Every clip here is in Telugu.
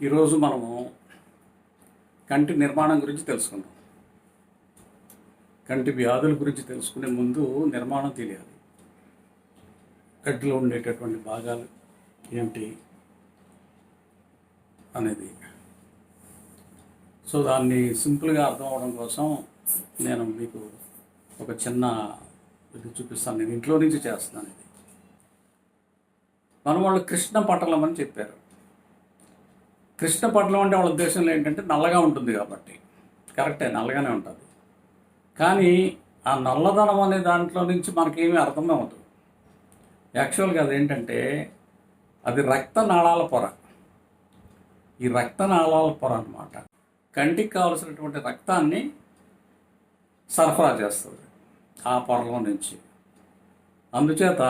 ఈరోజు మనము కంటి నిర్మాణం గురించి తెలుసుకుందాం. కంటి వ్యాధుల గురించి తెలుసుకునే ముందు నిర్మాణం తెలియాలి. కంటిలో ఉండేటటువంటి భాగాలు ఏమిటి అనేది. సో దాన్ని సింపుల్గా అర్థం అవడం కోసం నేను మీకు ఒక చిన్న ఇది చూపిస్తాను. నేను ఇంట్లో నుంచి చేస్తున్నాను. ఇది మన వాళ్ళు కృష్ణ పటలం అని చెప్పారు. కృష్ణ పటలం అంటే వాళ్ళ ఉద్దేశంలో ఏంటంటే నల్లగా ఉంటుంది కాబట్టి. కరెక్టే, నల్లగానే ఉంటుంది. కానీ ఆ నల్లదనం అనే దాంట్లో నుంచి మనకేమీ అర్థం అవ్వదు. యాక్చువల్గా అదేంటంటే అది రక్తనాళాల పొర. ఈ రక్తనాళాల పొర అన్నమాట కంటికి కావలసినటువంటి రక్తాన్ని సరఫరా చేస్తుంది ఆ పొరలో నుంచి. అందుచేత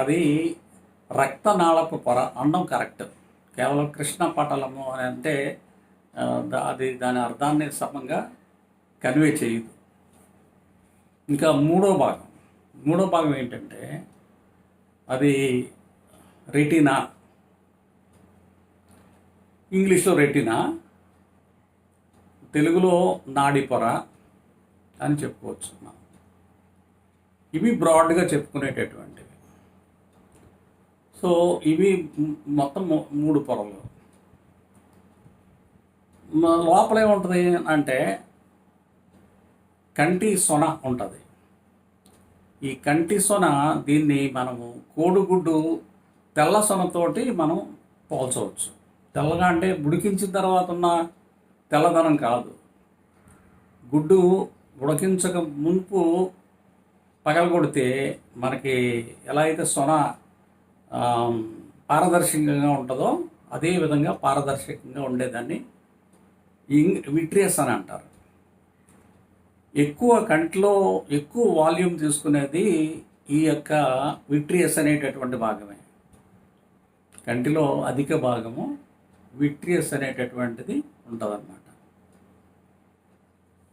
అది రక్తనాళపు పొర అనడం కరెక్ట్. కేవలం కృష్ణ పటలము అని అంటే అది దాని అర్థాన్ని సమంగా కన్వే చేయదు. ఇంకా మూడో భాగం ఏంటంటే అది రెటీనా. ఇంగ్లీష్లో రెటీనా, తెలుగులో నాడి పొర అని చెప్పుకోవచ్చు. ఇవి బ్రాడ్గా చెప్పుకునేటటువంటివి. సో ఇవి మొత్తం 3 పొరలు. లోపల ఏముంటుంది అంటే కంటి సొన ఉంటుంది. ఈ కంటి సొన దీన్ని మనము కోడిగుడ్డు తెల్ల సొనతోటి మనం పోల్చవచ్చు. తెల్లగా అంటే ఉడికించిన తర్వాత ఉన్న తెల్లదనం కాదు. గుడ్డు ఉడికించక మునుపు పగలగొడితే మనకి ఎలా అయితే సొన పారదర్శకంగా ఉంటుందో అదే విధంగా పారదర్శకంగా ఉండేదాన్ని విట్రియస్ అని అంటారు. కంటిలో ఎక్కువ వాల్యూమ్ తీసుకునేది ఈ యొక్క విట్రియస్ అనేటటువంటి భాగమే. కంటిలో అధిక భాగము విట్రియస్ అనేటటువంటిది ఉంటుందన్నమాట.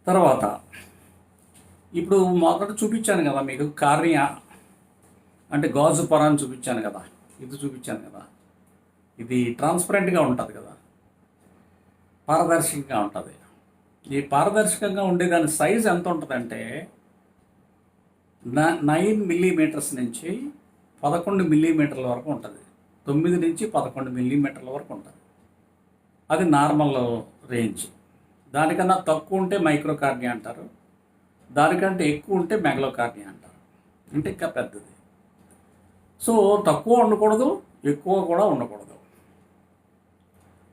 తర్వాత ఇప్పుడు మొదట చూపించాను కదా మీకు కార్నియా అంటే గాజు పొర అని చూపించాను కదా. ఇది చూపించాను కదా. ఇది ట్రాన్స్పరెంట్గా ఉంటుంది కదా, పారదర్శకంగా ఉంటుంది. ఈ పారదర్శకంగా ఉండేదాని సైజ్ ఎంత ఉంటుందంటే 9 మిల్లీమీటర్స్ నుంచి 11 మిల్లీమీటర్ల వరకు ఉంటుంది. 9 నుంచి 11 మిల్లీమీటర్ల వరకు ఉంటుంది. అది నార్మల్ రేంజ్. దానికన్నా తక్కువ ఉంటే మైక్రోకార్నియా అంటారు. దానికంటే ఎక్కువ ఉంటే మెగలోకార్నియా అంటారు. అంటే ఇంకా పెద్దది. సో తక్కువ ఉండకూడదు, ఎక్కువ కూడా ఉండకూడదు.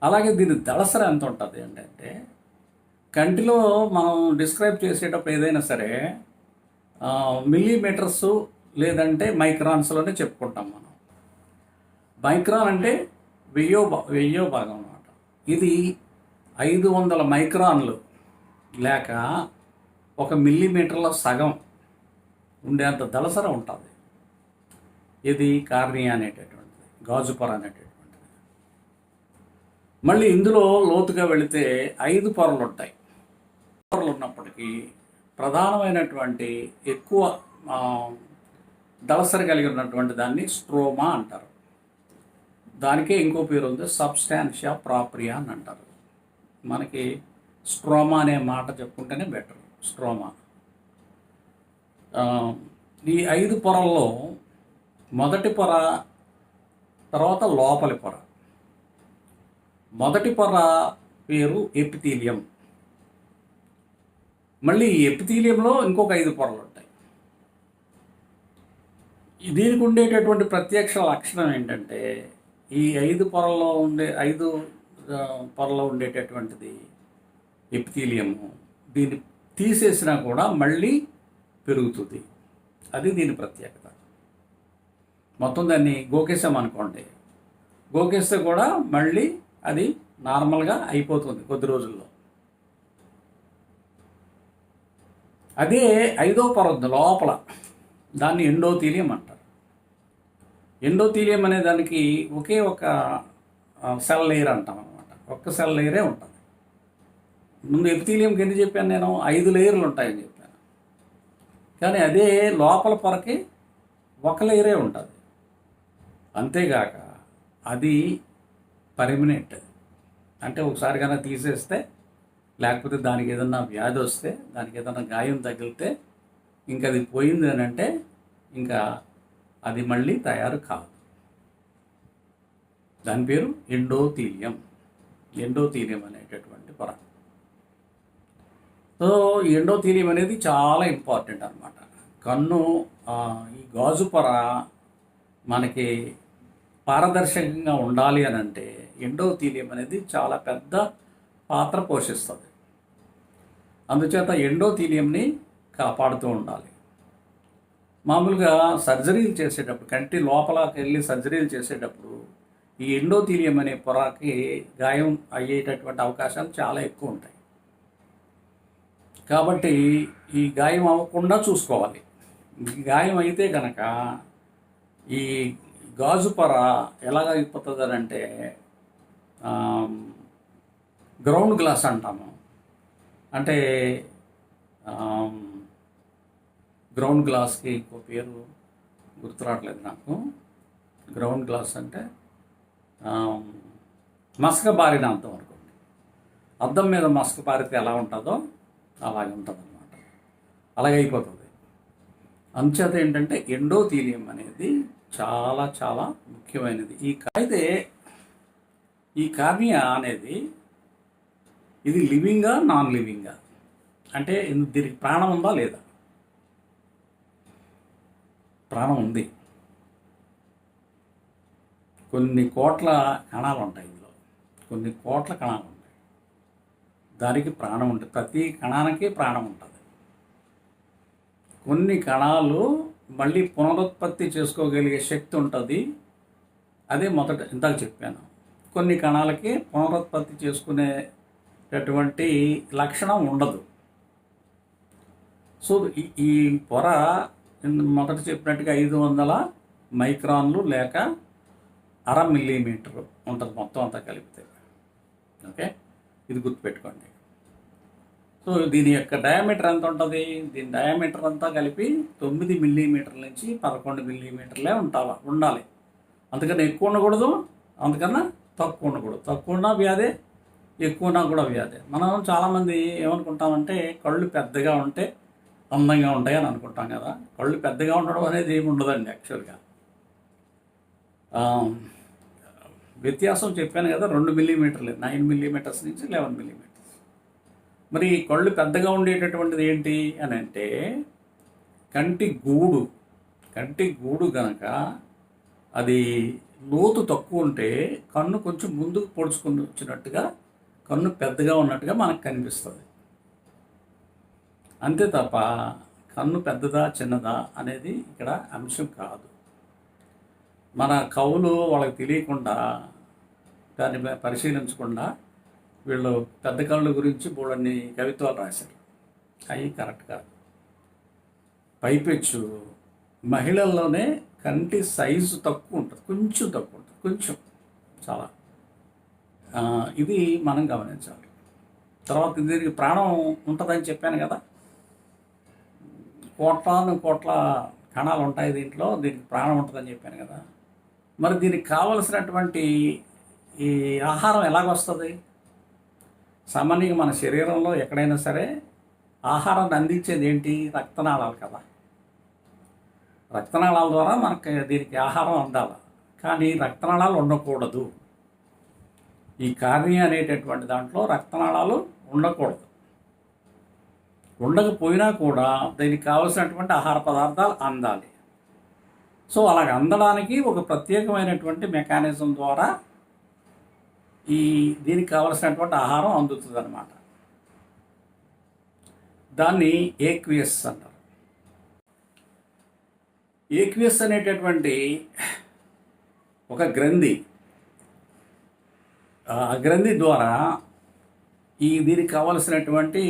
అలాగే దీని దళసర ఎంత ఉంటుంది అంటే కంటిలో మనం డిస్క్రైబ్ చేసేటప్పుడు ఏదైనా సరే మిల్లీమీటర్స్ లేదంటే మైక్రాన్స్లోనే చెప్పుకుంటాం మనం. మైక్రాన్ అంటే వెయ్యో భాగం అన్నమాట. ఇది 500 మైక్రాన్లు లేక 1 మిల్లీమీటర్ల సగం ఉండేంత దళసర ఉంటుంది. ఇది కార్నియా అనేటటువంటిది, గాజు పొర అనేటటువంటిది. మళ్ళీ ఇందులో లోతుగా వెళితే 5 పొరలు ఉంటాయి. పొరలు ఉన్నప్పటికీ ప్రధానమైనటువంటి ఎక్కువ దళసర కలిగి ఉన్నటువంటి దాన్ని స్ట్రోమా అంటారు. దానికే ఇంకో పేరు ఉంది, సబ్స్టాన్షియా ప్రాప్రియా అని అంటారు. మనకి స్ట్రోమా అనే మాట చెప్పుకుంటేనే బెటర్. స్ట్రోమా. ఈ 5 పొరల్లో మొదటి పొర, తర్వాత లోపలి పొర. మొదటి పొర పేరు ఎపిథీలియం. మళ్ళీ ఈ ఎపిథీలియంలో ఇంకొక 5 పొరలు ఉంటాయి. దీనికి ఉండేటటువంటి ప్రత్యక్ష లక్షణం ఏంటంటే ఈ 5 పొరలో ఉండేటటువంటిది ఎపిథీలియము. దీన్ని తీసేసినా కూడా మళ్ళీ పెరుగుతుంది. అది దీని ప్రత్యేకత. మొత్తం దాన్ని గోకేసామనుకోండి, గోకేస్తే కూడా మళ్ళీ అది నార్మల్గా అయిపోతుంది కొద్ది రోజుల్లో. అదే 5వ పొర ఉంది లోపల, దాన్ని ఎండోథీలియం అంటారు. ఎండోథీలియం అనే దానికి ఒకే ఒక సెల్ లేయర్ అంటాం అనమాట. ఒక్క సెల్ లేయరే ఉంటుంది. ముందు ఎపిథీలియంకి ఎన్ని చెప్పాను నేను? 5 లేయర్లు ఉంటాయని చెప్పాను. కానీ అదే లోపల పొరకి 1 లేయరే ఉంటుంది. అంతేగాక అది పర్మనెంట్. అంటే ఒకసారి కన్నా తీసేస్తే, లేకపోతే దానికి ఏదన్నా వ్యాధి వస్తే, దానికి ఏదన్నా గాయం తగిలితే ఇంకా అది పోయింది అని అంటే ఇంకా అది మళ్ళీ తయారు కాదు. దాని పేరు ఎండోథీలియం. ఎండోథీలియం అనేటటువంటి పొర. సో ఈ ఎండోథీలియం అనేది చాలా ఇంపార్టెంట్ అనమాట. కన్ను ఈ గాజు పొర మనకి పారదర్శకంగా ఉండాలి అని అంటే ఎండోథీలియం అనేది చాలా పెద్ద పాత్ర పోషిస్తుంది. అందుచేత ఎండోథీలియంని కాపాడుతూ ఉండాలి. మామూలుగా సర్జరీలు చేసేటప్పుడు, కంటి లోపలకి వెళ్ళి సర్జరీలు చేసేటప్పుడు ఈ ఎండోథీలియం అనే పొరకి గాయం అయ్యేటటువంటి అవకాశాలు చాలా ఎక్కువ ఉంటాయి. కాబట్టి ఈ గాయం అవ్వకుండా చూసుకోవాలి. గాయం అయితే కనుక ఈ గాజు పొర ఎలాగ అయిపోతుంది అని అంటే గ్రౌండ్ గ్లాస్ అంటాము. అంటే గ్రౌండ్ గ్లాస్కి ఇంకో పేరు గుర్తురావట్లేదు నాకు. గ్రౌండ్ గ్లాస్ అంటే మసక బారిన అద్దం అనుకోండి. అద్దం మీద మసక బారితే ఎలా ఉంటుందో అలాగే ఉంటుంది అనమాట. అలాగే అయిపోతుంది. అంచేత ఏంటంటే ఎండోథీలియం అనేది చాలా చాలా ముఖ్యమైనది. అయితే ఈ కార్నియా అనేది ఇది లివింగా నాన్ లివింగా అంటే దీనికి ప్రాణం ఉందా లేదా? ప్రాణం ఉంది. కొన్ని కోట్ల కణాలు ఉంటాయి ఇందులో, కొన్ని కోట్ల కణాలు ఉంటాయి. దానికి ప్రాణం ఉంటుంది. ప్రతి కణానికి ప్రాణం ఉంటుంది. కొన్ని కణాలు మళ్ళీ పునరుత్పత్తి చేసుకోగలిగే శక్తి ఉంటుంది. అదే ఇందాక చెప్పాను. కొన్ని కణాలకి పునరుత్పత్తి చేసుకునేటటువంటి లక్షణం ఉండదు. సో ఈ పొర మొదట చెప్పినట్టుగా 500 మైక్రాన్లు లేక 1/2 మిల్లీమీటరు ఉంటుంది మొత్తం అంతా కలిపితే. ఓకే, ఇది గుర్తుపెట్టుకోండి. సో దీని యొక్క డయామీటర్ ఎంత ఉంటుంది? దీని డయామీటర్ అంతా కలిపి 9 మిల్లీమీటర్ల నుంచి 11 మిల్లీమీటర్లే ఉండాలి. అంతకన్నా ఎక్కువ ఉండకూడదు, అంతకన్నా తక్కువ ఉండకూడదు. తక్కువ ఉన్నా వ్యాధే, ఎక్కువ ఉన్నా కూడా వ్యాధే. మనం చాలామంది ఏమనుకుంటామంటే కళ్ళు పెద్దగా ఉంటే అందంగా ఉంటాయి అని అనుకుంటాం కదా. కళ్ళు పెద్దగా ఉండడం అనేది ఏమి ఉండదండి. యాక్చువల్గా వ్యత్యాసం చెప్పాను కదా, 2 మిల్లీమీటర్లు, 9 మిల్లీమీటర్స్ నుంచి 11 మిల్లీమీటర్స్. మరి కళ్ళు పెద్దగా ఉండేటటువంటిది ఏంటి అని అంటే కంటి గూడు కనుక అది లోతు తక్కువ ఉంటే కన్ను కొంచెం ముందుకు పొడుచుకుని వచ్చినట్టుగా, కన్ను పెద్దగా ఉన్నట్టుగా మనకు కనిపిస్తుంది. అంతే తప్ప కన్ను పెద్దదా చిన్నదా అనేది ఇక్కడ అంశం కాదు. మన కవులు వాళ్ళకి తెలియకుండా, దాన్ని పరిశీలించకుండా వీళ్ళు పెద్ద కళ్ళు గురించి బోళ్ళన్ని కవిత్వాలు రాశారు. అవి కరెక్ట్ కాదు. పైపెచ్చు మహిళల్లోనే కంటి సైజు తక్కువ ఉంటుంది, కొంచెం తక్కువ ఉంటుంది, కొంచెం చాలా. ఇది మనం గమనించాలి. తర్వాత దీనికి ప్రాణం ఉంటుందని చెప్పాను కదా. కోట్ల కణాలు ఉంటాయి దీంట్లో, దీనికి ప్రాణం ఉంటుందని చెప్పాను కదా. మరి దీనికి కావలసినటువంటి ఈ ఆహారం ఎలాగొస్తుంది? సామాన్యంగా మన శరీరంలో ఎక్కడైనా సరే ఆహారాన్ని అందించేది ఏంటి? రక్తనాళాలు కదా. రక్తనాళాల ద్వారా మనకి దీనికి ఆహారం అందాలి. కానీ రక్తనాళాలు ఉండకూడదు. ఈ కార్నియా అనేటటువంటి దాంట్లో రక్తనాళాలు ఉండకూడదు. ఉండకపోయినా కూడా దీనికి కావలసినటువంటి ఆహార పదార్థాలు అందాలి. సో అలాగ అందడానికి ఒక ప్రత్యేకమైనటువంటి మెకానిజం ద్వారా దీనికి కావలసినటువంటి ఆహారం అందుతుంది అన్నమాట. దాన్ని ఏక్వియస్ అంటారు. ఏక్వియస్ అనేటటువంటి ఒక గ్రంథి, ఆ గ్రంథి ద్వారా దీనికి కావలసినటువంటి,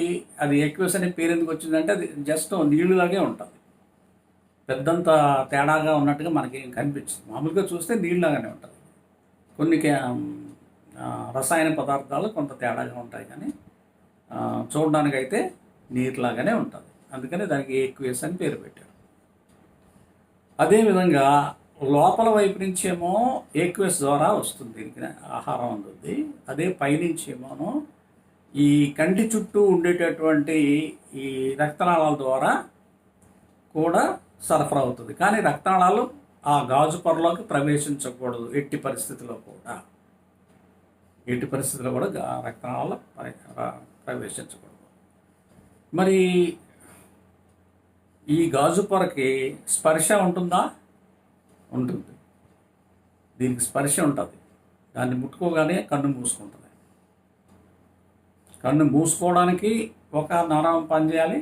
అది ఏక్వియస్ అనే పేరు ఎందుకు వచ్చిందంటే అది జస్ట్ నీళ్ళులాగే ఉంటుంది. పెద్దంత తేడాగా ఉన్నట్టుగా మనకి కనిపించింది. మామూలుగా చూస్తే నీళ్ళలాగానే ఉంటుంది. కొన్ని రసాయన పదార్థాలు కొంత తేడాగా ఉంటాయి, కానీ చూడడానికైతే నీరులాగానే ఉంటుంది. అందుకని దానికి ఏక్వియస్ అని పేరు పెట్టారు. అదేవిధంగా లోపల వైపు నుంచి ఏమో ఏక్వెస్ ద్వారా వస్తుంది, దీనికి ఆహారం అందుతుంది. అదే పైనుంచి ఏమోనో ఈ కంటి చుట్టూ ఉండేటటువంటి ఈ రక్తనాళాల ద్వారా కూడా సరఫరా అవుతుంది. కానీ రక్తనాళాలు ఆ గాజు పొరలోకి ప్రవేశించకూడదు ఎట్టి పరిస్థితిలో కూడా. ఎట్టి పరిస్థితుల్లో కూడా రక్తనాళాలు ప్రవేశించకూడదు. మరి ఈ గాజు పొరకి స్పర్శ ఉంటుందా? ఉంటుంది. దీనికి స్పర్శ ఉంటుంది. దాన్ని ముట్టుకోగానే కన్ను మూసుకుంటుంది. కన్ను మూసుకోవడానికి ఒక నరం పనిచేయాలి.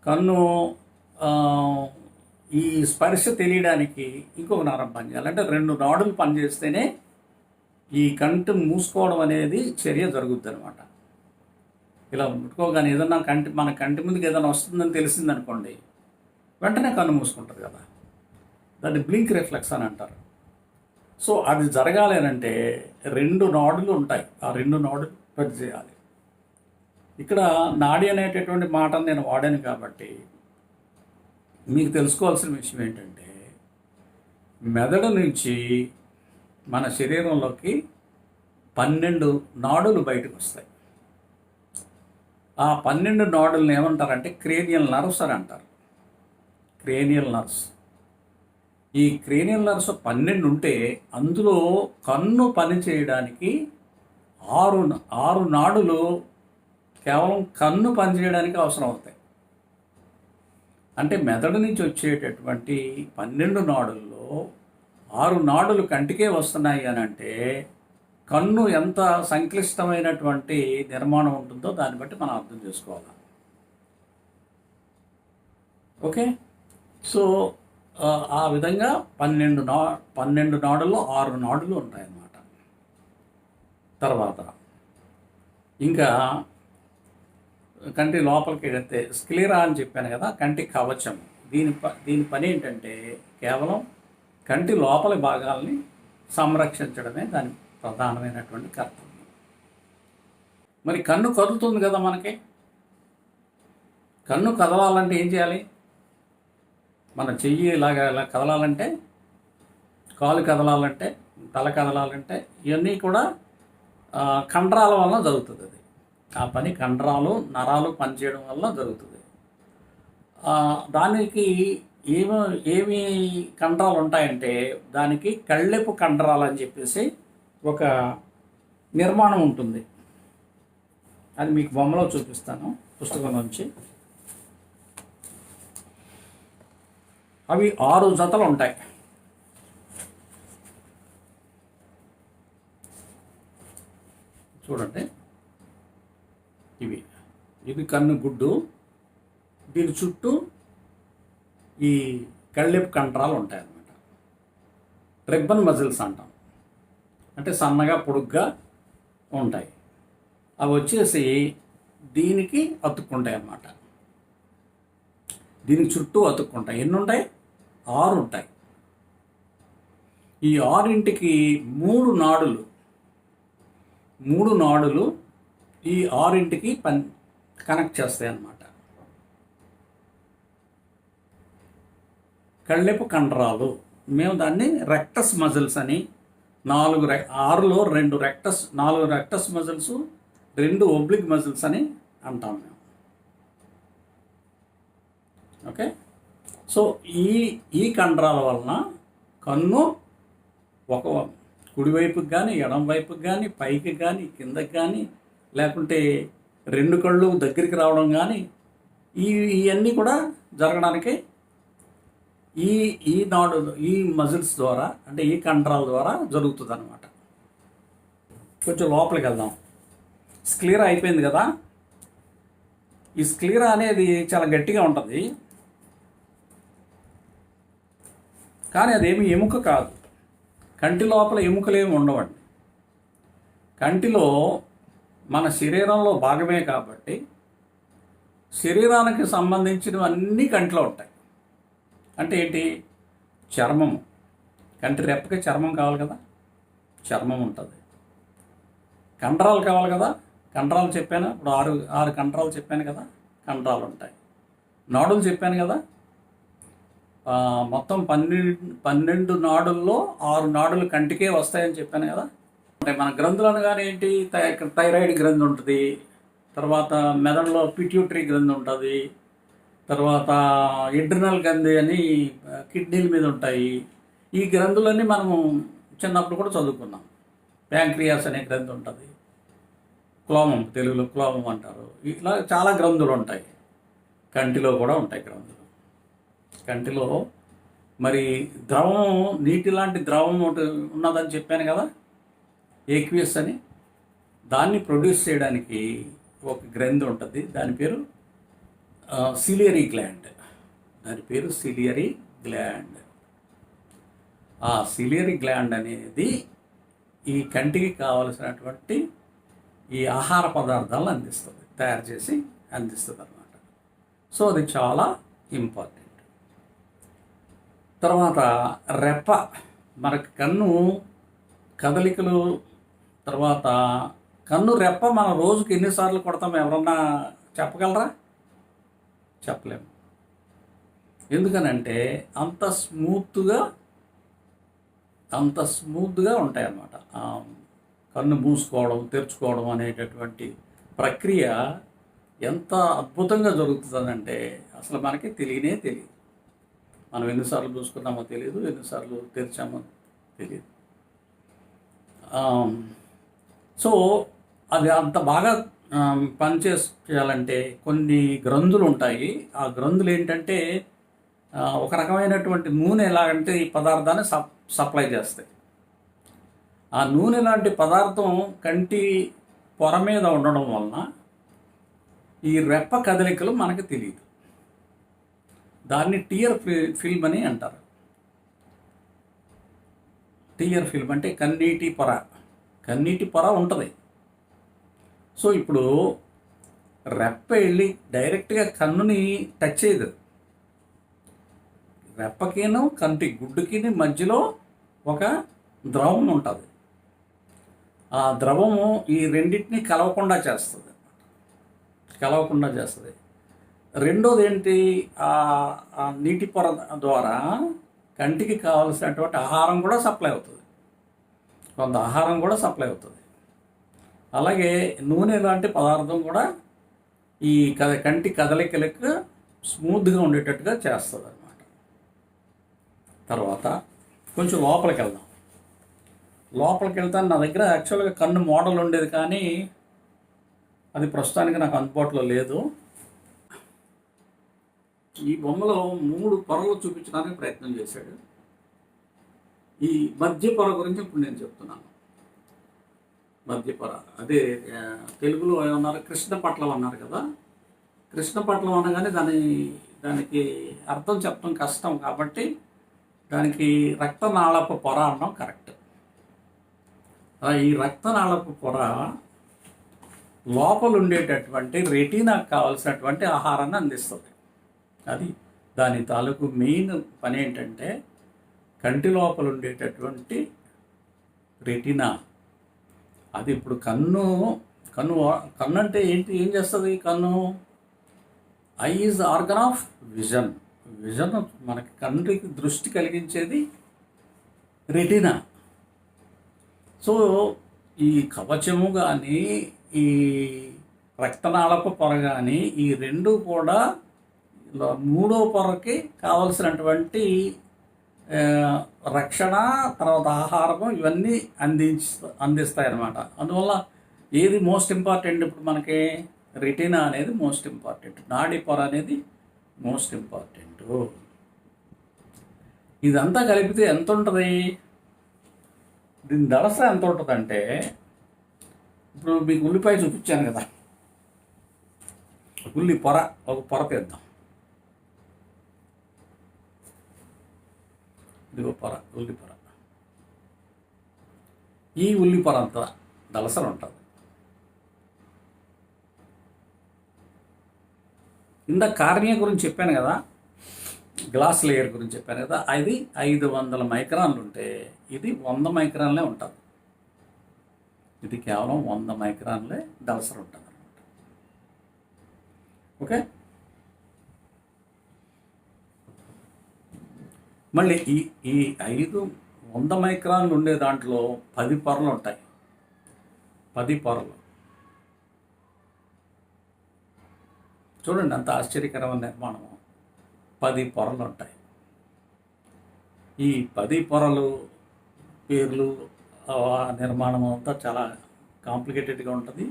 కన్ను ఈ స్పర్శ తెలియడానికి ఇంకొక నరం పనిచేయాలి. అంటే 2 నాడులు పనిచేస్తేనే ఈ కంటి మూసుకోవడం అనేది చర్య జరుగుద్ది అనమాట. ఇలా ముట్టుకోగానే ఏదన్నా మన కంటి ముందుకు ఏదైనా వస్తుందని తెలిసిందనుకోండి, వెంటనే కన్ను మూసుకుంటుంది కదా. దాన్ని బ్లింక్ రిఫ్లెక్స్ అని అంటారు. సో అది జరగాలి అంటే 2 నాడులు ఉంటాయి. ఆ 2 నాడులు పని చేయాలి. ఇక్కడ నాడి అనేటటువంటి మాటను నేను వాడాను కాబట్టి మీకు తెలుసుకోవాల్సిన విషయం ఏంటంటే, మెదడు నుంచి మన శరీరంలోకి 12 నాడులు బయటకు వస్తాయి. ఆ 12 నాడులను ఏమంటారంటే క్రేనియల్ నర్వ్స్ అని అంటారు. Cranial nerves. ఈ క్రేనియల్ నర్వ్స్ 12 ఉంటే అందులో కన్ను పని చేయడానికి 6 నాడులు కేవలం కన్ను పనిచేయడానికి అవసరం అవుతాయి. అంటే మెదడు నుంచి వచ్చేటటువంటి 12 నాడుల్లో 6 నాడులు కంటికే వస్తున్నాయి అని అంటే కన్ను ఎంత సంక్లిష్టమైనటువంటి నిర్మాణం ఉంటుందో దాన్ని బట్టి మనం అర్థం చేసుకోవాలి. ఓకే. సో ఆ విధంగా 12 నాడుల్లో 6 నాడులు ఉంటాయన్నమాట. తర్వాత ఇంకా కంటి లోపలికి వెళ్తే స్క్లీరా అని చెప్పాను కదా, కంటి కవచం. దీని పని ఏంటంటే కేవలం కంటి లోపలి భాగాల్ని సంరక్షించడమే దాని ప్రధానమైనటువంటి కర్తవ్యం. మరి కన్ను కదులుతుంది కదా మనకి. కన్ను కదలాలంటే ఏం చేయాలి? మన చెయ్యి ఇలా కదలాలంటే, కాలు కదలాలంటే, తల కదలాలంటే ఇవన్నీ కూడా కండరాల వలన జరుగుతుంది. అది ఆ పని కండరాలు నరాలు పనిచేయడం వల్ల జరుగుతుంది. దానికి ఏమి కండరాలు ఉంటాయంటే దానికి కళ్ళెపు కండరాలు అని చెప్పేసి ఒక నిర్మాణం ఉంటుంది. అది మీకు బొమ్మలో చూపిస్తాను పుస్తకం నుంచి. అవి 6 జతలు ఉంటాయి. చూడండి, ఇది కన్ను గుడ్డు. దీని చుట్టూ ఈ కళ్ళెపు కండరాలు ఉంటాయి అన్నమాట. రిబ్బన్ మజిల్స్ అంటాం. అంటే సన్నగా పొడుగ్గా ఉంటాయి. అవి వచ్చేసి దీనికి అతుక్కుంటాయి అన్నమాట. దీనికి చుట్టూ అతుక్కుంటాయి. ఎన్ని ఉంటాయి? 6 ఉంటాయి. ఈ 6ంటికి 3 నాడులు ఈ 6ంటికి కనెక్ట్ చేస్తాయి అన్నమాట. కళ్ళెపు కండరాలు. మేము దాన్ని రెక్టస్ మజిల్స్ అని 6లో 2 rectus 4 rectus muscles 2 oblique muscles అని అంటాం మేము. ఓకే. సో ఈ కండరాల వలన కన్ను ఒక కుడివైపుకి కానీ ఎడం వైపుకి కానీ పైకి కానీ కిందకి కానీ లేకుంటే 2 కళ్ళు దగ్గరికి రావడం కానీ ఇవన్నీ కూడా జరగడానికి ఈ మజిల్స్ ద్వారా, అంటే ఈ కండరాల ద్వారా జరుగుతుంది అన్నమాట. కొంచెం లోపలికి వెళ్దాం. స్క్లీరా అయిపోయింది కదా. ఈ స్క్లీరా అనేది చాలా గట్టిగా ఉంటుంది, కానీ అదేమి ఎముక కాదు. కంటి లోపల ఎముకలు ఏమి ఉండవండి. కంటిలో మన శరీరంలో భాగమే కాబట్టి శరీరానికి సంబంధించినవన్నీ కంటిలో ఉంటాయి. అంటే ఏంటి? చర్మము. కంటి రెప్పకి చర్మం కావాలి కదా, చర్మం ఉంటుంది. కండరాలు కావాలి కదా, కండరాలు చెప్పాను. ఇప్పుడు 6 కండరాలు చెప్పాను కదా, కండరాలు ఉంటాయి. నాడులు చెప్పాను కదా, మొత్తం 12 నాడుల్లో 6 నాడులు కంటికే వస్తాయని చెప్పాను కదా. అంటే మన గ్రంథులు అనగానే ఏంటి, థైరాయిడ్ గ్రంథి ఉంటుంది, తర్వాత మెదడులో పిట్యూటరీ గ్రంథి ఉంటుంది, తర్వాత ఎడ్రినల్ గ్రంథి అని కిడ్నీల మీద ఉంటాయి. ఈ గ్రంథులన్నీ మనము చిన్నప్పుడు కూడా చదువుకున్నాం. ప్యాంక్రియాస్ అనే గ్రంథి ఉంటుంది, క్లోమం, తెలుగులో క్లోమం అంటారు. ఇట్లా చాలా గ్రంథులు ఉంటాయి. కంటిలో కూడా ఉంటాయి గ్రంథులు. కంటిలో మరి ద్రవం, నీటి లాంటి ద్రవం ఒకటి ఉన్నదని చెప్పాను కదా, ఏక్వియస్ అని. దాన్ని ప్రొడ్యూస్ చేయడానికి ఒక గ్రంథి ఉంటుంది, దాని పేరు సిలియరీ గ్లాండ్. దాని పేరు సిలియరీ గ్లాండ్. ఆ సిలియరీ గ్లాండ్ అనేది ఈ కంటికి కావలసినటువంటి ఈ ఆహార పదార్థాలను అందిస్తుంది, తయారు చేసి అందిస్తుంది అన్నమాట. సో అది చాలా ఇంపార్టెంట్. తర్వాత రెప్ప, మనకి కన్ను కదలికలు, తర్వాత కన్ను రెప్ప మనం రోజుకి ఎన్నిసార్లు కొడతాం ఎవరన్నా చెప్పగలరా? చెప్పలేము. ఎందుకనంటే అంత స్మూత్గా ఉంటాయి అన్నమాట. కన్ను మూసుకోవడం, తెరుచుకోవడం అనేటటువంటి ప్రక్రియ ఎంత అద్భుతంగా జరుగుతుందనంటే అసలు మనకి తెలియదు. మనం ఎన్నిసార్లు చూసుకున్నామో తెలియదు, ఎన్నిసార్లు తెరిచామో తెలియదు. సో అది అంత బాగా పనిచేయాలంటే కొన్ని గ్రంథులు ఉంటాయి. ఆ గ్రంథులు ఏంటంటే ఒక రకమైనటువంటి నూనె ఎలాగంటే ఈ పదార్థాన్ని సప్లై చేస్తాయి. ఆ నూనె లాంటి పదార్థం కంటి పొర మీద ఉండడం వలన ఈ రెప్ప కదలికలు మనకు తెలియదు. దాన్ని టియర్ ఫిల్మ్ అని అంటారు. టియర్ ఫిల్మ్ అంటే కన్నీటి పొర ఉంటుంది. సో ఇప్పుడు రెప్ప వెళ్ళి డైరెక్ట్గా కన్నుని టచ్ చేయదు. రెప్పకిను కంటి గుడ్డుకి మధ్యలో ఒక ద్రవం ఉంటుంది. ఆ ద్రవము ఈ రెండింటిని కలవకుండా చేస్తుంది. రెండోది ఏంటి, ఆ నీటి పొర ద్వారా కంటికి కావలసినటువంటి ఆహారం కూడా సప్లై అవుతుంది. కొంత ఆహారం కూడా సప్లై అవుతుంది. అలాగే నూనె లాంటి పదార్థం కూడా ఈ కంటి కదలికలకు స్మూత్గా ఉండేటట్టుగా చేస్తుంది అన్నమాట. తర్వాత కొంచెం లోపలికి వెళ్తాను. నా దగ్గర యాక్చువల్గా కన్ను మోడల్ ఉండేది, కానీ అది ప్రస్తుతానికి నాకు అందుబాటులో లేదు. ఈ బొమ్మలో 3 పొరలు చూపించడానికి ప్రయత్నం చేశాడు. ఈ మధ్య పొర గురించి ఇప్పుడు నేను చెప్తున్నాను. మధ్య పొర అదే తెలుగులో ఏమన్నారు, కృష్ణపట్లం అన్నారు కదా. కృష్ణపట్లం అనగానే దానికి అర్థం చెప్పడం కష్టం, కాబట్టి దానికి రక్తనాళపు పొర అనడం కరెక్ట్. ఈ రక్తనాళపు పొర లోపల ఉండేటటువంటి రెటీనాకు కావాల్సినటువంటి ఆహారాన్ని అందిస్తుంది. అది దాని తాలూకు మెయిన్ పని ఏంటంటే కంటి లోపల ఉండేటటువంటి రెటీనా. అది ఇప్పుడు కన్ను అంటే ఏం చేస్తుంది? కన్ను I is organ of vision. మనకి కంటికి దృష్టి కలిగించేది రెటీనా. సో ఈ కవచము కానీ ఈ రక్తనాళపు పొర కానీ ఈ రెండు కూడా మూడో పొరకి కావలసినటువంటి రక్షణ, తర్వాత ఆహారము, ఇవన్నీ అందిస్తాయి అన్నమాట. అందువల్ల ఏది మోస్ట్ ఇంపార్టెంట్ ఇప్పుడు మనకి? రెటీనా అనేది మోస్ట్ ఇంపార్టెంట్, నాడీ పొర అనేది మోస్ట్ ఇంపార్టెంట్. ఇదంతా కలిపితే ఎంత ఉంటుంది? దీని దళస ఎంత ఉంటుందంటే, ఇప్పుడు మీకు ఉల్లిపాయ చూపించాను కదా, ఒక పొర తీద్దాం. ఇదిగో ఉల్లి పొర. ఈ ఉల్లి పొర అంతా దళసలు ఉంటుంది. ఇందాక కార్నియా గురించి చెప్పాను కదా, గ్లాస్ లేయర్ గురించి చెప్పాను కదా, అది 500 మైక్రాన్లు ఉంటే ఇది 100 మైక్రాన్లే ఉంటుంది. ఇది కేవలం 100 మైక్రాన్లే దళసలు ఉంటుంది అన్నమాట. ఓకే. మళ్ళీ ఈ ఈ 500 మైక్రాన్లు ఉండే దాంట్లో 10 పొరలు ఉంటాయి. 10 పొరలు. చూడండి అంత ఆశ్చర్యకరమైన నిర్మాణము. 10 పొరలు ఉంటాయి. ఈ 10 పొరలు పేర్లు నిర్మాణం అంతా చాలా కాంప్లికేటెడ్గా ఉంటుంది.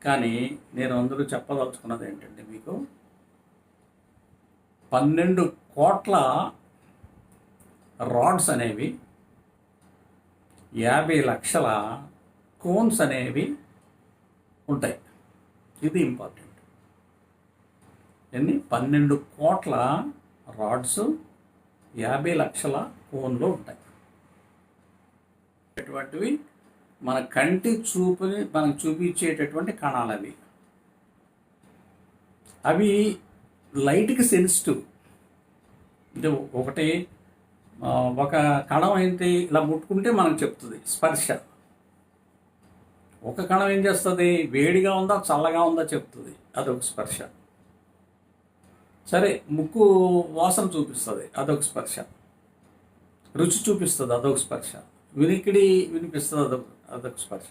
కానీ నేను అందరూ చెప్పదలుచుకున్నది ఏంటంటే, మీకు 12 కోట్ల రాడ్స్ అనేవి, 50 లక్షల కోన్స్ అనేవి ఉంటాయి. ఇది ఇంపార్టెంట్. 12 కోట్ల రాడ్స్, 50 లక్షల కోన్లు ఉంటాయి. అటువంటివి మన కంటి చూపుని మనకు చూపించేటటువంటి కణాలు అవి. అవి లైట్కి సెన్సిటివ్. అంటే ఒక కణం అయితే ఇలా ముట్టుకుంటే మనకు చెప్తుంది స్పర్శ. ఒక కణం ఏం చేస్తుంది, వేడిగా ఉందా చల్లగా ఉందా చెప్తుంది, అదొక స్పర్శ. సరే, ముక్కు వాసన చూపిస్తుంది, అదొక స్పర్శ. రుచి చూపిస్తుంది, అదొక స్పర్శ. వినికిడి వినిపిస్తుంది, అదొక స్పర్శ.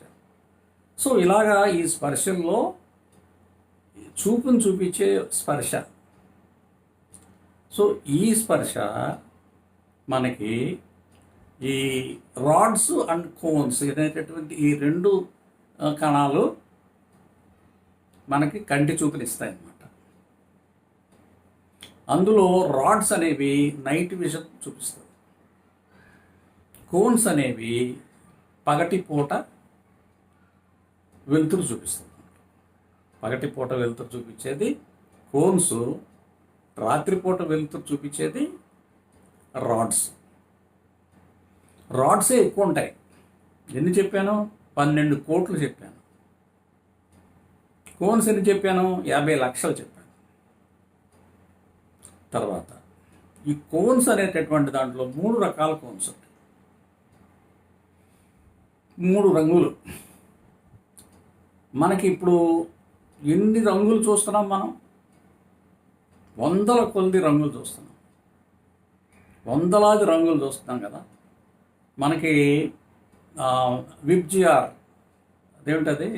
సో ఇలాగా ఈ స్పర్శల్లో చూపును చూపించే స్పర్శ. సో ఈ స్పర్శ మనకి ఈ రాడ్స్ అండ్ కోన్స్ అనేటటువంటి ఈ 2 కణాలు మనకి కంటి చూపునిస్తాయి అన్నమాట. అందులో రాడ్స్ అనేవి నైట్ విజన్ చూపిస్తుంది. కోన్స్ అనేవి పగటిపూట వెలుతురు చూపిస్తుంది. పగటిపూట వెలుతురు చూపించేది కోన్స్, రాత్రిపూట వెలుతురు చూపించేది రాడ్స్. రాడ్సే ఎక్కువ ఉంటాయి. ఎన్ని చెప్పాను? 12 కోట్లు చెప్పాను. కోన్స్ ఎన్ని చెప్పాను? 50 లక్షలు చెప్పాను. తర్వాత ఈ కోన్స్ అనేటటువంటి దాంట్లో 3 రకాల కోన్స్ ఉంటాయి. 3 రంగులు. మనకి ఇప్పుడు ఎన్ని రంగులు చూస్తున్నాం మనం? వందల కొద్ది రంగులు చూస్తున్నాం. వందలాది రంగులు చూస్తున్నాం కదా. మనకి విబ్జిఆర్ అదేమిటది,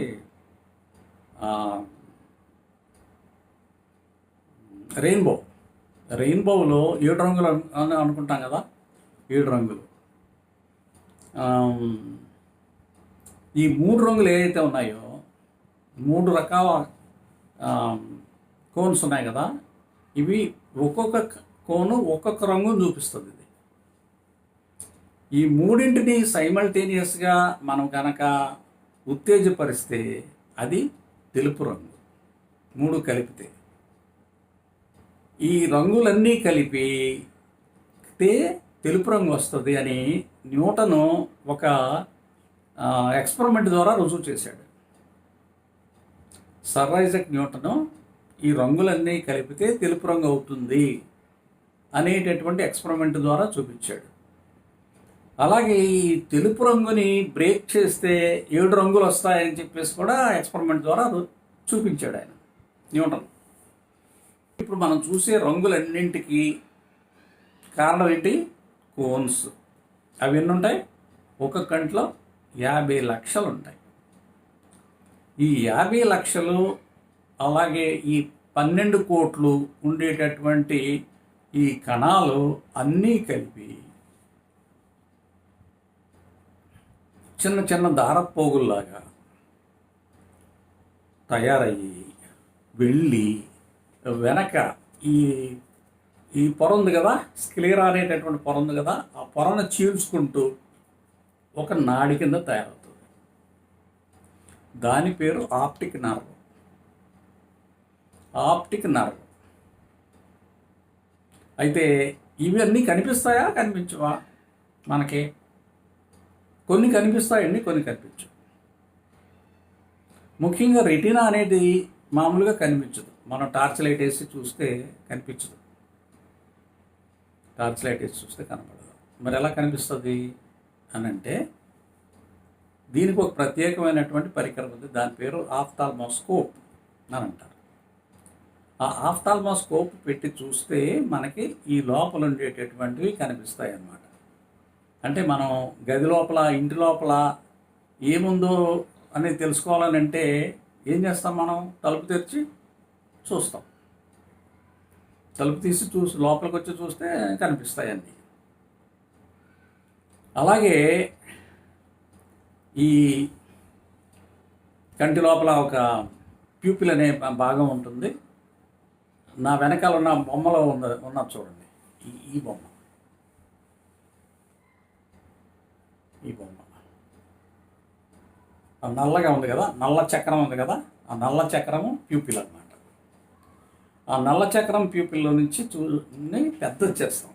రెయిన్బోలో 7 రంగులు అని అనుకుంటాం కదా. 7 రంగులు. ఈ 3 రంగులు ఏవైతే ఉన్నాయో, 3 రకాల కోన్స్ ఉన్నాయి కదా. ఇవి ఒక్కొక్క కోను ఒక్కొక్క రంగును చూపిస్తుంది. ఇది ఈ 3ంటిని సైమల్టేనియస్గా మనం కనుక ఉత్తేజపరిస్తే అది తెలుపు రంగు. 3 కలిపితే, ఈ రంగులన్నీ కలిపితే తెలుపు రంగు వస్తుంది అని న్యూటన్ ఒక ఎక్స్పెరిమెంట్ ద్వారా రుజువు చేశాడు. సర్ ఐజాక్ న్యూటన్ ఈ రంగులన్నీ కలిపితే తెలుపు రంగు అవుతుంది అనేటటువంటి ఎక్స్పెరిమెంట్ ద్వారా చూపించాడు. అలాగే ఈ తెలుపు రంగుని బ్రేక్ చేస్తే 7 రంగులు వస్తాయని చెప్పేసి కూడా ఎక్స్పెరిమెంట్ ద్వారా చూపించాడు ఆయన, న్యూటన్. ఇప్పుడు మనం చూసే రంగులన్నింటికి కారణం ఏంటి? కోన్స్. అవి ఎన్ని ఉంటాయి? ఒక కంట్లో 50 లక్షలు ఉంటాయి. ఈ 50 లక్షలు అలాగే ఈ 12 కోట్లు ఉండేటటువంటి ఈ కణాలు అన్నీ కలిపి చిన్న చిన్న దారపోగుల్లాగా తయారయ్యి వెళ్ళి వెనక ఈ పొర ఉంది కదా, స్క్లీరా అనేటటువంటి పొర ఉంది కదా, ఆ పొరను చీల్చుకుంటూ ఒక నాడి కింద తయారవుతుంది. దాని పేరు ఆప్టిక్ నర్వ్. Optic nerve. అయితే ఇవన్నీ కనిపిస్తాయా, కనిపించవా? మనకి కొన్ని కనిపిస్తాయండి, కొన్ని కనిపించవు. ముఖ్యంగా రెటీనా అనేది మామూలుగా కనిపించదు. మనం టార్చ్ లైట్ వేసి చూస్తే కనిపించదు. టార్చ్ లైట్ వేసి చూస్తే కనపడదు. మరి ఎలా కనిపిస్తుంది అని అంటే, దీనికి ఒక ప్రత్యేకమైనటువంటి పరికరం ఉంది. దాని పేరు ఆఫ్థాల్మోస్కోప్ అని అంటారు. ఆ ఆఫ్థాల్మోస్కోప్ పెట్టి చూస్తే మనకి ఈ లోపల ఉండేటటువంటివి కనిపిస్తాయి అన్నమాట. అంటే మనం గది లోపల, ఇంటి లోపల ఏముందో అనేది తెలుసుకోవాలని అంటే ఏం చేస్తాం? మనం తలుపు తెరిచి చూస్తాం. తలుపు తీసి లోపలికి వచ్చి చూస్తే కనిపిస్తాయి అన్నీ. అలాగే ఈ కంటి లోపల ఒక ప్యూపిల్ అనే భాగం ఉంటుంది. నా వెనకాల ఉన్న బొమ్మలో ఉన్నది చూడండి, ఈ బొమ్మ, ఈ బొమ్మ నల్లగా ఉంది కదా, నల్ల చక్రం ఉంది కదా, ఆ నల్ల చక్రము ప్యూపిల్ అన్నమాట. ఆ నల్ల చక్రం ప్యూపిల్లో నుంచి పెద్దది చేస్తాం.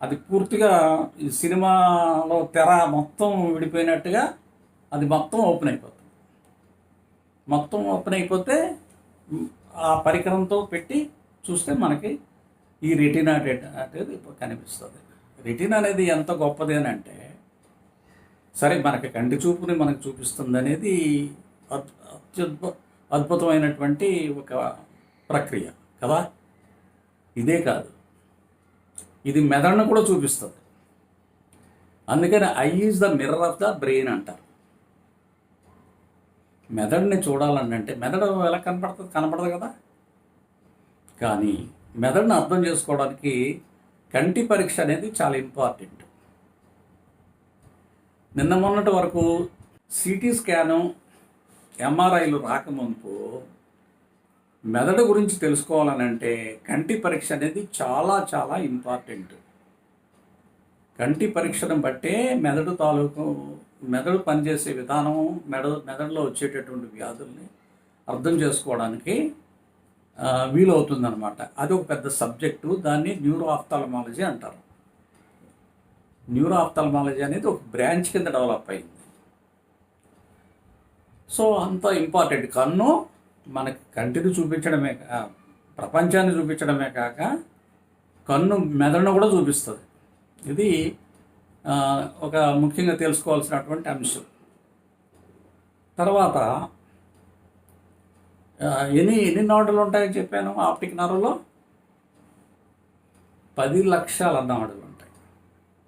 అది పూర్తిగా ఈ సినిమాలో తెర మొత్తం విడిపోయినట్టుగా అది మొత్తం ఓపెన్ అయిపోతుంది. మొత్తం ఓపెన్ అయిపోతే ఆ పరికరంతో పెట్టి చూస్తే మనకి ఈ రెటీనా అనేది కనిపిస్తుంది. రెటీనా అనేది ఎంత గొప్పది అని అంటే, సరే మనకి కంటి చూపుని మనకు చూపిస్తుంది అనేది అద్భుతమైనటువంటి ఒక ప్రక్రియ కదా. ఇదే కాదు, ఇది మెదడును కూడా చూపిస్తుంది. అందుకని I is the mirror of the brain అంటారు. మెదడుని చూడాలని అంటే మెదడు ఎలా కనపడదు కదా. కానీ మెదడుని అర్థం చేసుకోవడానికి కంటి పరీక్ష అనేది చాలా ఇంపార్టెంట్. నిన్న మొన్నటి వరకు సిటీ స్కాను, ఎంఆర్ఐలు రాకముందు మెదడు గురించి తెలుసుకోవాలని అంటే కంటి పరీక్ష అనేది చాలా చాలా ఇంపార్టెంట్. కంటి పరీక్షను బట్టే మెదడు పనిచేసే విధానం, మెదడులో వచ్చేటటువంటి వ్యాధుల్ని అర్థం చేసుకోవడానికి వీలవుతుందన్నమాట. అది ఒక పెద్ద సబ్జెక్టు. దాన్ని న్యూరో ఆఫ్థాల్మాలజీ అంటారు. న్యూరో ఆఫ్థాల్మాలజీ అనేది ఒక బ్రాంచ్ కింద డెవలప్ అయింది. సో అంత ఇంపార్టెంట్. కన్ను మనకి కంటిని చూపించడమే, ప్రపంచాన్ని చూపించడమే కాక కన్ను మెదడును కూడా చూపిస్తుంది. ఇది ఒక ముఖ్యంగా తెలుసుకోవాల్సినటువంటి అంశం. తర్వాత ఎన్ని నాడులు ఉంటాయని చెప్పాను? ఆప్టిక్ నర్వ్లో 10 లక్షల నాడులు ఉంటాయి.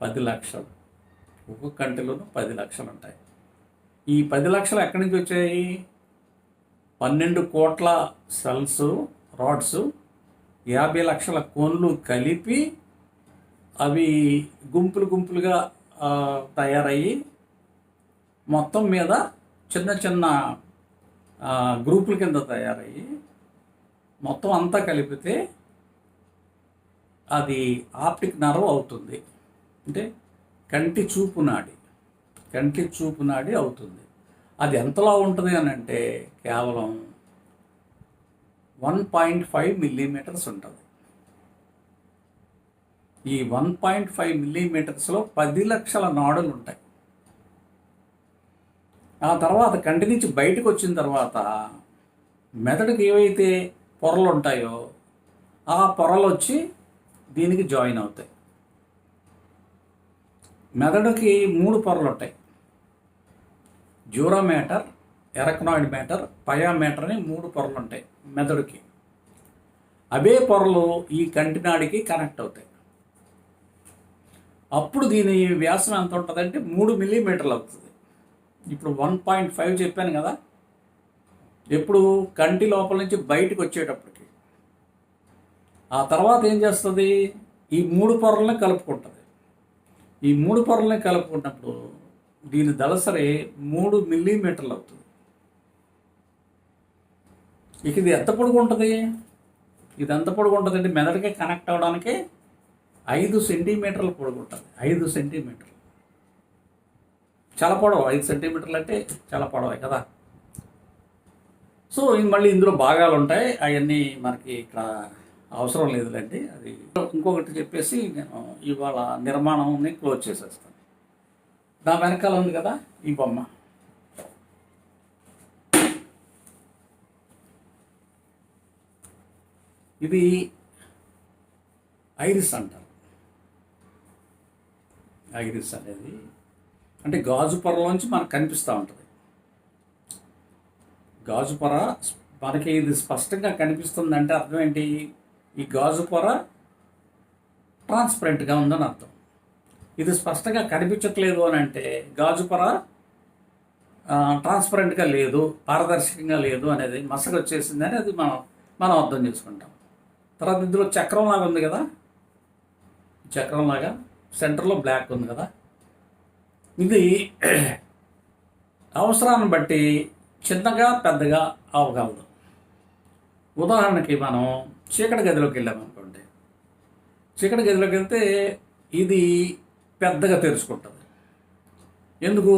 10 లక్షలు. ఒక్కొక్క కంటిలోనూ 10 లక్షలు ఉంటాయి. ఈ 10 లక్షలు ఎక్కడి నుంచి వచ్చాయి? 12 కోట్ల సెల్స్, రాడ్స్, 50 లక్షల కోన్లు కలిపి అవి గుంపులుగా తయారయ్యి మొత్తం మీద చిన్న చిన్న గ్రూపుల కింద తయారయ్యి మొత్తం అంతా కలిపితే అది ఆప్టిక్ నర్వ్ అవుతుంది. అంటే కంటి చూపు నాడి అవుతుంది. అది ఎంతలా ఉంటుంది అని అంటే కేవలం 1.5 మిల్లీమీటర్స్ ఉంటుంది. ఈ 1.5 మిల్లీమీటర్స్లో 10 లక్షల నాడులు ఉంటాయి. ఆ తర్వాత కంటి నుంచి బయటకు వచ్చిన తర్వాత మెదడుకి ఏవైతే పొరలు ఉంటాయో ఆ పొరలు వచ్చి దీనికి జాయిన్ అవుతాయి. మెదడుకి 3 పొరలు ఉంటాయి. డ్యూరా మ్యాటర్, ఎరక్నాయిడ్ మ్యాటర్, పయా మ్యాటర్ అని 3 పొరలు ఉంటాయి మెదడుకి. అవే పొరలు ఈ కంటినాడికి కనెక్ట్ అవుతాయి. అప్పుడు దీని వ్యాసం ఎంత ఉంటుందంటే 3 మిల్లీమీటర్లు అవుతుంది. ఇప్పుడు 1.5 చెప్పాను కదా. ఎప్పుడు కంటి లోపల నుంచి బయటకు వచ్చేటప్పటికి ఆ తర్వాత ఏం చేస్తుంది? ఈ 3 పొరలని కలుపుకుంటుంది. ఈ 3 పొరలని కలుపుకున్నప్పుడు దీని దళసరి 3 మిల్లీమీటర్లు అవుతుంది. ఇక ఇది ఎంత పొడుగు ఉంటుంది? ఇది ఎంత పొడుగు ఉంటుంది అంటే మెదడుకి కనెక్ట్ అవ్వడానికి 5 సెంటీమీటర్ల పొడుగు ఉంటుంది. 5 సెంటీమీటర్లు చాలా పొడవు. 5 సెంటీమీటర్లు అంటే చాలా పొడవే కదా. సో మళ్ళీ ఇందులో భాగాలు ఉంటాయి. అవన్నీ మనకి ఇక్కడ అవసరం లేదులేండి. అది ఇంకొకటి చెప్పేసి నేను ఇవాళ నిర్మాణంని క్లోజ్ చేసేస్తాను. నా వెనకాల ఉంది కదా ఈ బొమ్మ, ఇది ఐరిస్ అంటారు. ఐరిస్ అనేది అంటే గాజు పొరలోంచి మనకు కనిపిస్తూ ఉంటుంది. గాజు పొర మనకి ఇది స్పష్టంగా కనిపిస్తుందంటే అర్థం ఏంటి? ఈ గాజు పొర ట్రాన్స్పరెంట్గా ఉందని అర్థం. ఇది స్పష్టంగా కనిపించట్లేదు అని అంటే గాజు పొర ట్రాన్స్పరెంట్గా లేదు, పారదర్శకంగా లేదు అనేది, మసక వచ్చేసిందని అది మనం అర్థం చేసుకుంటాం. తర్వాత ఇందులో చక్రం లాగా ఉంది కదా, చక్రం లాగా సెంటర్లో బ్లాక్ ఉంది కదా, ఇది అవసరాన్ని బట్టి చిన్నగా పెద్దగా అవ్వగలదు. ఉదాహరణకి మనం చీకటి గదిలోకి వెళ్ళామనుకోండి, చీకటి గదిలోకి వెళ్తే ఇది పెద్దగా తెరుచుకుంటుంది. ఎందుకు?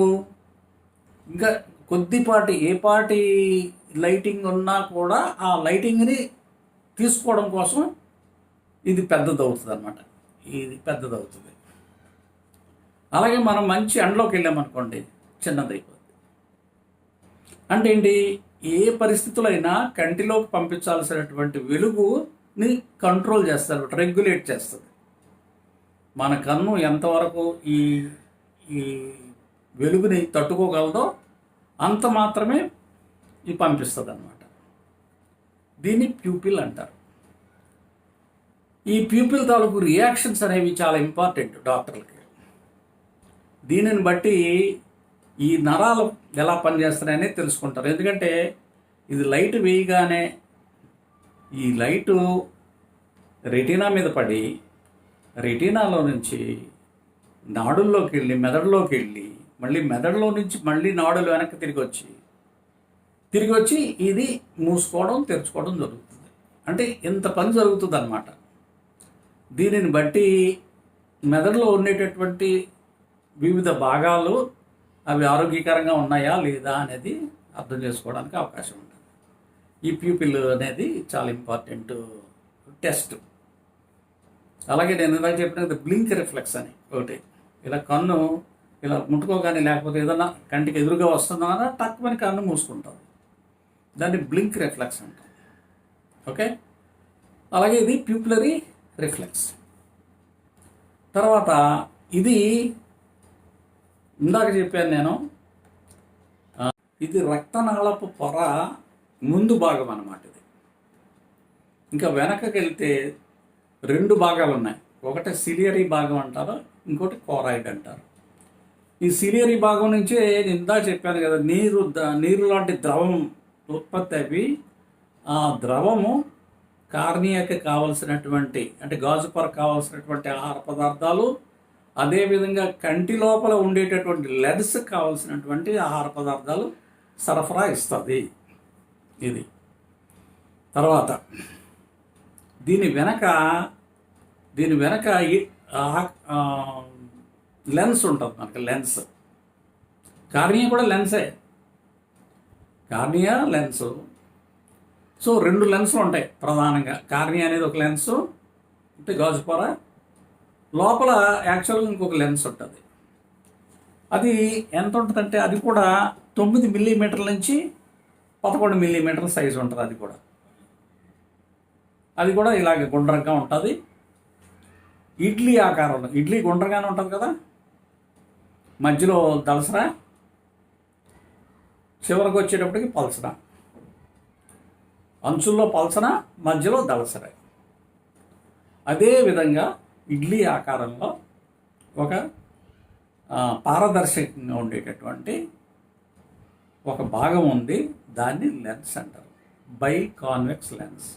ఇంకా కొద్దిపాటి ఏ పాటి లైటింగ్ ఉన్నా కూడా ఆ లైటింగ్ని తీసుకోవడం కోసం ఇది పెద్దదవుతుంది అన్నమాట. ఇది పెద్దదవుతుంది. అలాగే మనం మంచి ఎండలోకి వెళ్ళామనుకోండి, చిన్నదైపోతుంది. అంటే ఏంటి? ఏ పరిస్థితుల్లో అయినా కంటిలోకి పంపించాల్సినటువంటి వెలుగుని కంట్రోల్ చేస్తారు, రెగ్యులేట్ చేస్తుంది. మన కన్ను ఎంతవరకు ఈ ఈ వెలుగుని తట్టుకోగలదో అంత మాత్రమే ఇది పంపిస్తుంది అన్నమాట. దీన్ని ప్యూపిల్ అంటారు. ఈ ప్యూపిల్ తాలూకు రియాక్షన్స్ అనేవి చాలా ఇంపార్టెంట్ డాక్టర్లకి. దీనిని బట్టి ఈ నరాలు ఎలా పనిచేస్తున్నాయని తెలుసుకుంటారు. ఎందుకంటే ఇది లైట్ వేయగానే ఈ లైటు రెటీనా మీద పడి రెటీనాలో నుంచి నాడుల్లోకి వెళ్ళి మెదడులోకి వెళ్ళి మళ్ళీ మెదడులో నుంచి మళ్ళీ నాడులు వెనక్కి తిరిగి వచ్చి ఇది మూసుకోవడం తెరుచుకోవడం జరుగుతుంది. అంటే ఇంత పని జరుగుతుంది అన్నమాట. దీనిని బట్టి మెదడులో ఉండేటటువంటి వివిధ భాగాలు అవి ఆరోగ్యకరంగా ఉన్నాయా లేదా అనేది అర్థం చేసుకోవడానికి అవకాశం ఉంటుంది. ఈ ప్యూపిల్ అనేది చాలా ఇంపార్టెంట్ టెస్ట్. అలాగే నేను ఇందాక చెప్పిన బ్లింక్ రిఫ్లెక్స్ అని ఒకటి, ఇలా కన్ను ఇలా ముట్టుకోగానే లేకపోతే ఏదన్నా కంటికి ఎదురుగా వస్తుందన్నా టక్కుమని కన్ను మూసుకుంటుంది. దాన్ని బ్లింక్ రిఫ్లెక్స్ అంటాం. ఓకే, అలాగే ఇది ప్యూపిలరీ రిఫ్లెక్స్. తర్వాత ఇది ఇందాక చెప్పాను నేను, ఇది రక్తనాళపు పొర ముందు భాగం అన్నమాట. ఇది ఇంకా వెనకకి వెళ్తే రెండు భాగాలు ఉన్నాయి. ఒకటి సిలియరీ భాగం అంటారు, ఇంకోటి కోరాయిడ్ అంటారు. ఈ సిలియరీ భాగం నుంచే నేను ఇందాక చెప్పాను కదా, నీరు లాంటి ద్రవం ఉత్పత్తి అవి ఆ ద్రవము కార్నియాకి కావలసినటువంటి అంటే గాజు పొర కావాల్సినటువంటి ఆహార పదార్థాలు, అదేవిధంగా కంటి లోపల ఉండేటటువంటి లెన్స్ కావాల్సినటువంటి ఆహార పదార్థాలు సరఫరా ఇస్తుంది ఇది. తర్వాత దీని వెనక లెన్స్ ఉంటుంది మనకి, లెన్స్. కార్నియా కూడా లెన్సే, కార్నియా లెన్స్. సో రెండు లెన్సులు ఉంటాయి ప్రధానంగా. కార్నియా అనేది ఒక లెన్సు, అంటే గాజు పొర లోపల యాక్చువల్గా ఇంకొక లెన్స్ ఉంటుంది. అది ఎంత ఉంటుందంటే అది కూడా 9 మిల్లీమీటర్ల నుంచి 11 మిల్లీమీటర్ల సైజు ఉంటుంది. అది కూడా ఇలాగే గుండ్రంగా ఉంటుంది. ఇడ్లీ ఆకారంలో, ఇడ్లీ గుండ్రంగానే ఉంటుంది కదా, మధ్యలో దళసర, చివరికి వచ్చేటప్పటికి పల్సన, అంచుల్లో పల్సన, మధ్యలో దళసర. అదేవిధంగా ఇడ్లీ ఆకారంలో ఒక పారదర్శకంగా ఉండేటటువంటి ఒక భాగం ఉంది, దాన్ని లెన్స్ అంటారు, బైకాన్వెక్స్ లెన్స్.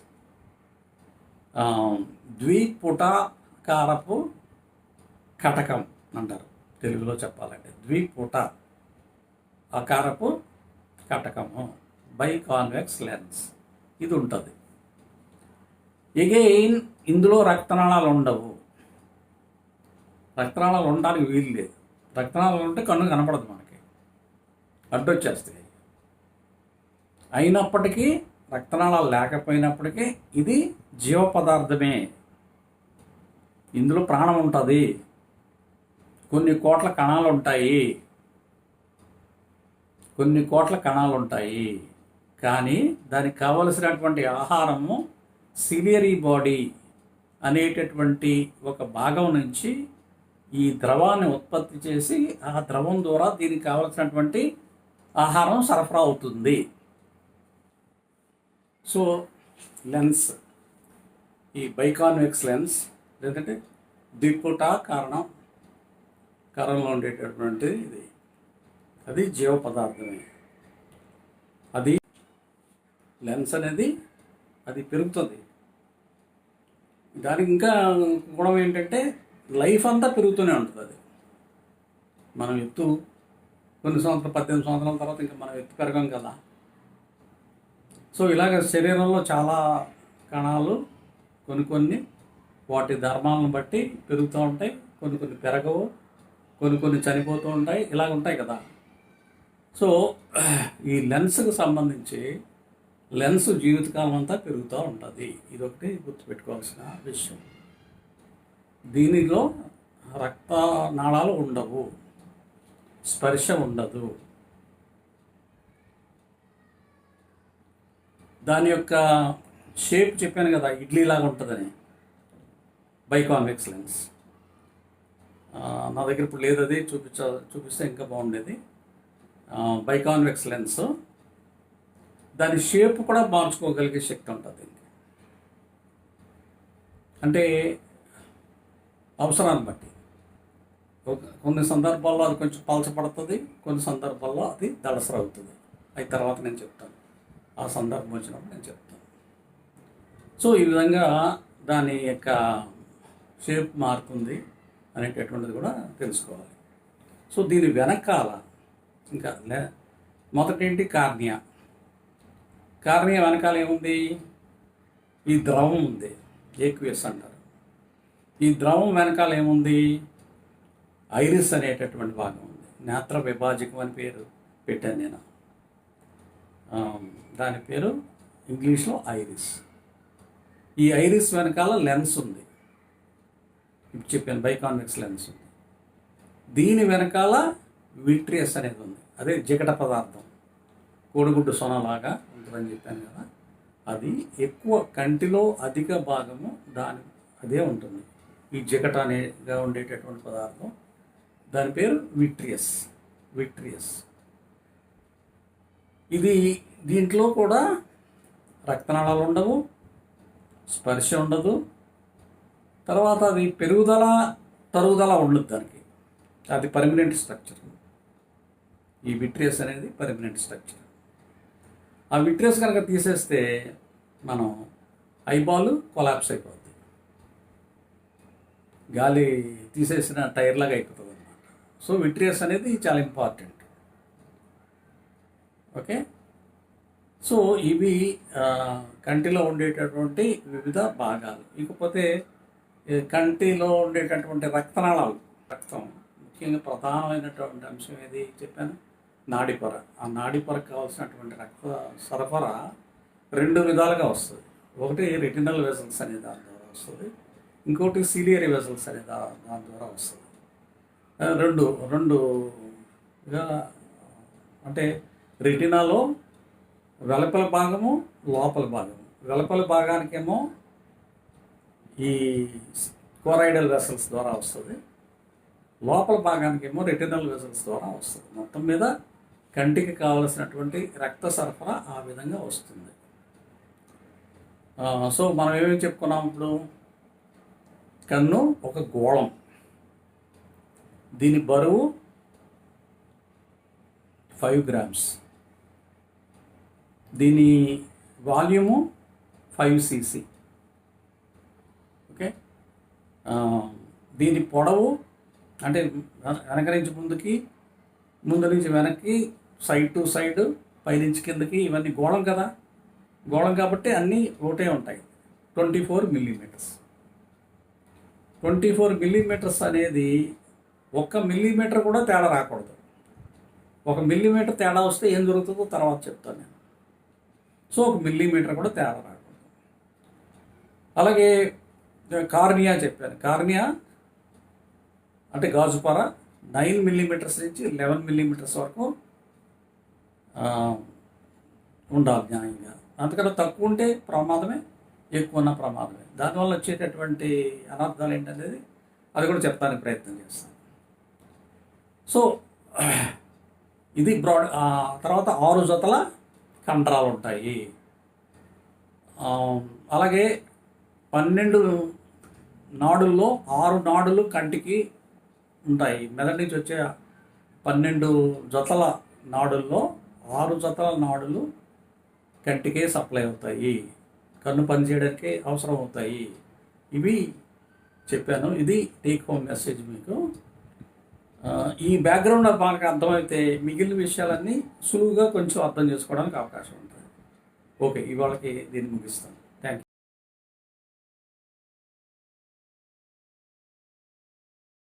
ద్విపుటాకారపు కటకం అంటారు తెలుగులో చెప్పాలంటే. ద్విపుట ఆకారపు కటకము, బైకాన్వెక్స్ లెన్స్ ఇది ఉంటుంది. ఎగైన్ ఇందులో రక్తనాళాలు ఉండవు. రక్తనాళాలు ఉండడానికి వీలు లేదు. రక్తనాళాలు ఉంటే కన్ను కనపడదు మనకి, అడ్డొచ్చేస్తాయి. అయినప్పటికీ రక్తనాళాలు లేకపోయినప్పటికీ ఇది జీవ పదార్థమే, ఇందులో ప్రాణం ఉంటుంది. కొన్ని కోట్ల కణాలు ఉంటాయి, కానీ దానికి కావలసినటువంటి ఆహారము సిలియరీ బాడీ అనేటటువంటి ఒక భాగం నుంచి ఈ ద్రవాన్ని ఉత్పత్తి చేసి ఆ ద్రవం ద్వారా దీనికి కావలసినటువంటి ఆహారం సరఫరా అవుతుంది. సో లెన్స్, ఈ బైకాన్వెక్స్ లెన్స్ లేదంటే ద్విపుట కారణం, కరణంలో ఉండేటటువంటి ఇది, అది జీవ పదార్థమే. అది లెన్స్ అనేది అది పెరుగుతుంది. దానికి ఇంకా గుణం ఏంటంటే లైఫ్ అంతా పెరుగుతూనే ఉంటుంది. అది మనం ఎత్తు కొన్ని సంవత్సరాలు 18 సంవత్సరాల తర్వాత ఇంకా మనం ఎత్తు పెరగం కదా. సో ఇలాగ శరీరంలో చాలా కణాలు కొన్ని వాటి ధర్మాలను బట్టి పెరుగుతూ ఉంటాయి, కొన్ని పెరగవు, కొన్ని చనిపోతూ ఉంటాయి, ఇలాగ ఉంటాయి కదా. సో ఈ లెన్స్కి సంబంధించి లెన్స్ జీవితకాలం అంతా పెరుగుతూ ఉంటుంది. ఇదొకటి గుర్తుపెట్టుకోవాల్సిన విషయం. దీనిలో రక్త నాళాలు ఉండవు, స్పర్శ ఉండదు. దాని యొక్క షేప్ చెప్పాను కదా, ఇడ్లీ లాగా ఉంటుందని. బైకాన్వెక్స్ లెన్స్ నా దగ్గర ఇప్పుడు లేదు, అది చూపిస్తే ఇంకా బాగుండేది. బైకాన్వెక్స్ లెన్స్ దాని షేప్ కూడా మార్చుకోగలిగే శక్తి ఉంటుంది. అంటే అవసరాన్ని బట్టి కొన్ని సందర్భాల్లో అది కొంచెం పలచపడుతుంది, కొన్ని సందర్భాల్లో అది దళసరవుతుంది. అవి తర్వాత నేను చెప్తాను, ఆ సందర్భం వచ్చినప్పుడు నేను చెప్తాను. సో ఈ విధంగా దాని యొక్క షేప్ మారుతుంది అనేటటువంటిది కూడా తెలుసుకోవాలి. సో దీని వెనకాల ఇంకా మొదటేంటి, కార్నియా. కార్నియా వెనకాల ఏముంది, ఈ ద్రవం ఉంది, ఏక్వియస్ అంటారు. ఈ ద్రవం వెనకాల ఏముంది, ఐరిస్ అనేటటువంటి భాగం ఉంది. నేత్ర విభాజకం అని పేరు పెట్టాను నేను. దాని పేరు ఇంగ్లీష్లో ఐరిస్. ఈ ఐరిస్ వెనకాల లెన్స్ ఉంది, ఇప్పుడు చెప్పాను బైకాన్వెక్స్ లెన్స్ ఉంది. దీని వెనకాల విట్రియస్ అనేది ఉంది, అదే జిగట పదార్థం, కోడిగుడ్డు సొనలాగా ఉంటుందని చెప్పాను కదా. అది ఎక్కువ కంటిలో అధిక భాగము అదే ఉంటుంది. ఈ జిగట అనేగా ఉండేటటువంటి పదార్థం, దాని పేరు విట్రియస్. ఇది దీంట్లో కూడా రక్తనాళాలు ఉండవు, స్పర్శ ఉండదు. తర్వాత అది తరుగుదల ఉండదు దానికి. అది పర్మనెంట్ స్ట్రక్చర్. ఈ విట్రియస్ అనేది పర్మనెంట్ స్ట్రక్చర్. ఆ విట్రియస్ కనుక తీసేస్తే మనం ఐబాల్ కొలాప్స్ అయిపోద్ది, గాలి తీసేసిన టైర్లాగా అయిపోతుంది అన్నమాట. సో విట్రియస్ అనేది చాలా ఇంపార్టెంట్. ఓకే. సో ఇవి కంటిలో ఉండేటటువంటి వివిధ భాగాలు. ఇకపోతే కంటిలో ఉండేటటువంటి రక్తనాళాలు, రక్తం ముఖ్యంగా ప్రధానమైనటువంటి అంశం ఏది చెప్పాను, నాడిపొర. ఆ నాడిపొరకు కావాల్సినటువంటి రక్త సరఫరా 2 విధాలుగా వస్తుంది. ఒకటి రెటినల్ వెజల్స్ అనే దాని ద్వారా వస్తుంది, ఇంకోటి సిలియరీ వెజల్స్ అనే దాని ద్వారా వస్తుంది. రెండుగా అంటే రెటినాలో వెలుపల భాగము, లోపల భాగము. వెలుపల భాగానికేమో ఈ కోరాయిడల్ వెసల్స్ ద్వారా వస్తుంది, లోపల భాగానికేమో రెటినల్ వెసల్స్ ద్వారా వస్తుంది. మొత్తం మీద కంటికి కావలసినటువంటి రక్త సరఫరా ఆ విధంగా వస్తుంది. సో మనం ఏమేమి చెప్పుకున్నాం ఇప్పుడు, కన్ను ఒక గోళం, దీని బరువు 5 grams, దీని వాల్యూము 5 cc. ఓకే. దీని పొడవు అంటే వెనక నుంచి ముందుకి, ముందు నుంచి వెనక్కి, సైడ్ టు సైడ్, పైనుంచి కిందకి, ఇవన్నీ గోళం కదా. గోళం కాబట్టి అన్నీ ఒకటే ఉంటాయి. 24 millimeters. 24 millimeters అనేది 1 millimeter కూడా తేడా రాకూడదు. 1 millimeter తేడా వస్తే ఏం జరుగుతుందో తర్వాత చెప్తాను నేను. సో 1 millimeter కూడా తేడా రాకూడదు. అలాగే కార్నియా చెప్పాను. కార్నియా అంటే గాజుపొర 9 millimeters నుంచి 11 millimeters వరకు ఉండాలి న్యాయంగా. అంతకన్నా తక్కువ ఉంటే ప్రమాదమే, ఎక్కువ ఉన్న ప్రమాదమే. దానివల్ల వచ్చేటటువంటి అనర్థాలు ఏంటనేది అది కూడా చెప్తానికి ప్రయత్నం చేస్తాను. సో ఇది బ్రాడ్. తర్వాత 6 జతల కండరాలు ఉంటాయి. అలాగే 12 నాడుల్లో 6 నాడులు కంటికి ఉంటాయి. మెదడు నుంచి వచ్చే 12 జతల నాడుల్లో 6 జతల నాడులు కంటికే సప్లై అవుతాయి, కన్ను పనిచేయడానికి అవసరం అవుతాయి. ఇవి చెప్పాను. ఇది టేక్ హోమ్ మెసేజ్ మీకు. ఈ బ్యాక్గ్రౌండ్ మనకు అర్థమైతే మిగిలిన విషయాలన్నీ సులువుగా కొంచెం అర్థం చేసుకోవడానికి అవకాశం ఉంటుంది. ఓకే, ఇవాళకి దీన్ని ముగిస్తాను.